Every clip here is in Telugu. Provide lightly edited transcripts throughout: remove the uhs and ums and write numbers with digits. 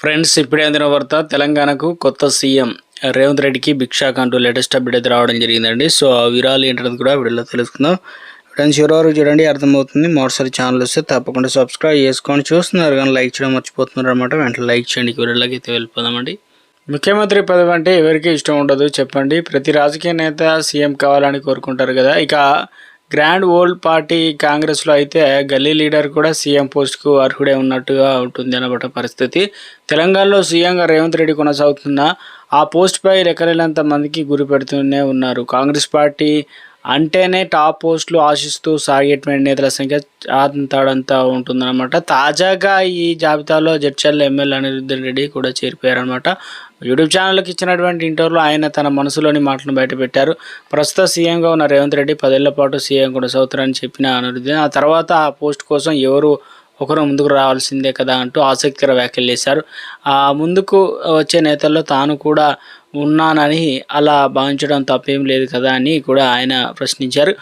ఫ్రెండ్స్, ఇప్పుడే అందిన వార్త. తెలంగాణకు కొత్త సీఎం రేవంత్ రెడ్డికి భిక్షాక్ అంటూ లేటెస్ట్ అప్డేట్ అయితే రావడం జరిగిందండి. సో ఆ వివరాలు ఏంటనేది కూడా వీడియోలో తెలుసుకుందాం. ఫ్రెండ్స్, ఎవరెవరు చూడండి, అర్థమవుతుంది. మరోసారి ఛానల్ వస్తే తప్పకుండా సబ్స్క్రైబ్ చేసుకొని చూస్తున్నారు కానీ లైక్ చేయడం మర్చిపోతున్నారు అనమాట. వెంటనే లైక్ చేయండి. వీడియోలోకి అయితే వెళ్ళిపోదామండి. ముఖ్యమంత్రి పదవి అంటే ఎవరికి ఇష్టం ఉండదు చెప్పండి. ప్రతి రాజకీయ నేత సీఎం కావాలని కోరుకుంటారు కదా. ఇక గ్రాండ్ ఓల్డ్ పార్టీ కాంగ్రెస్లో అయితే గల్లీ లీడర్ కూడా సీఎం పోస్ట్కు అర్హుడే ఉన్నట్టుగా ఉంటుంది అన్నమాట పరిస్థితి. తెలంగాణలో సీఎంగా రేవంత్ రెడ్డి కొనసాగుతున్న ఆ పోస్ట్పై లెక్కలేనంత మందికి గురి పెడుతూనే ఉన్నారు. కాంగ్రెస్ పార్టీ అంటేనే టాప్ పోస్టులు ఆశిస్తూ సాగేటువంటి నేతల సంఖ్య అంతాడంతా ఉంటుందన్నమాట. తాజాగా ఈ జాబితాలో జడ్చర్ల ఎమ్మెల్యే అనిరుద్ధన్ రెడ్డి కూడా చేరిపోయారనమాట. యూట్యూబ్ ఛానల్కి ఇచ్చినటువంటి ఇంటర్వ్యూలో ఆయన తన మనసులోని మాటలను బయటపెట్టారు. ప్రస్తుత సీఎంగా ఉన్న రేవంత్ రెడ్డి 10 ఏళ్ల పాటు సీఎం కొనసాగుతారని చెప్పిన అనిరుద్ధన్, ఆ తర్వాత ఆ పోస్ట్ కోసం ఎవరు ఒకరు ముందుకు రావాల్సిందే కదా అంటూ ఆసక్తికర వ్యాఖ్యలు చేశారు. ముందుకు వచ్చే నేతల్లో తాను కూడా ఉన్నానని అలా భావించడం తప్పేం లేదు కదా అని కూడా ఆయన ప్రశ్నించారు.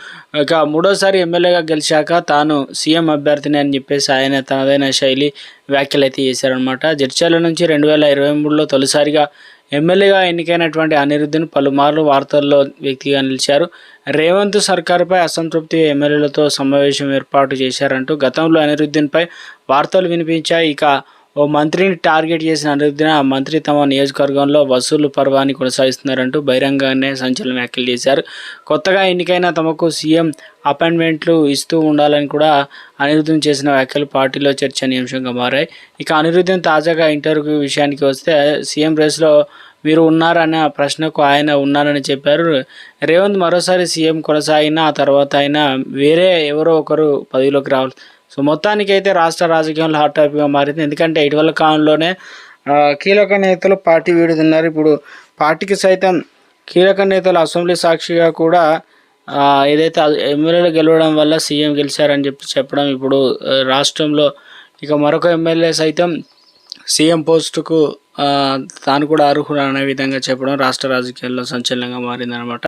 ఇక మూడోసారి ఎమ్మెల్యేగా గెలిచాక తాను సీఎం అభ్యర్థిని అని చెప్పేసి ఆయన తనదైన శైలి వ్యాఖ్యలు అయితే చేశారనమాట. జడ్చర్ల నుంచి 2023లో తొలిసారిగా ఎమ్మెల్యేగా ఎన్నికైనటువంటి అనిరుద్ధన్ పలుమార్లు వార్తల్లో వ్యక్తిగా నిలిచారు. రేవంత్ సర్కారుపై అసంతృప్తి ఎమ్మెల్యేలతో సమావేశం ఏర్పాటు చేశారంటూ గతంలో అనిరుద్ధన్పై వార్తలు వినిపించాయి. ఇక ఓ మంత్రిని టార్గెట్ చేసిన అనిరుద్ధన్ ఆ మంత్రి తమ నియోజకవర్గంలో వసూలు పర్వాన్ని కొనసాగిస్తున్నారంటూ బహిరంగంగానే సంచలన వ్యాఖ్యలు చేశారు. కొత్తగా ఎన్నికైన తమకు సీఎం అపాయింట్మెంట్లు ఇస్తూ ఉండాలని కూడా అనిరుద్ధన్ చేసిన వ్యాఖ్యలు పార్టీలో చర్చనీయాంశంగా మారాయి. ఇక అనిరుద్ధన్ తాజాగా ఇంటర్వ్యూ విషయానికి వస్తే సీఎం రేస్లో మీరు ఉన్నారన్న ప్రశ్నకు ఆయన ఉన్నారని చెప్పారు. రేవంత్ మరోసారి సీఎం కొనసాగినా ఆ తర్వాత అయినా వేరే ఎవరో ఒకరు పదవిలోకి రావాలి. సో మొత్తానికి అయితే రాష్ట్ర రాజకీయంలో హాట్ టాపిక్గా మారింది. ఎందుకంటే ఇటీవల కాలంలోనే కీలక నేతలు పార్టీ వీడుతున్నారు. ఇప్పుడు పార్టీకి సైతం కీలక నేతలు అసెంబ్లీ సాక్షిగా కూడా ఏదైతే ఎమ్మెల్యేలు గెలవడం వల్ల సీఎం గెలిచారని చెప్పడం ఇప్పుడు రాష్ట్రంలో ఇక మరొక ఎమ్మెల్యే సైతం సీఎం పోస్టుకు తాను కూడా అర్హుడు అనే విధంగా చెప్పడం రాష్ట్ర రాజకీయాల్లో సంచలనంగా మారిందనమాట.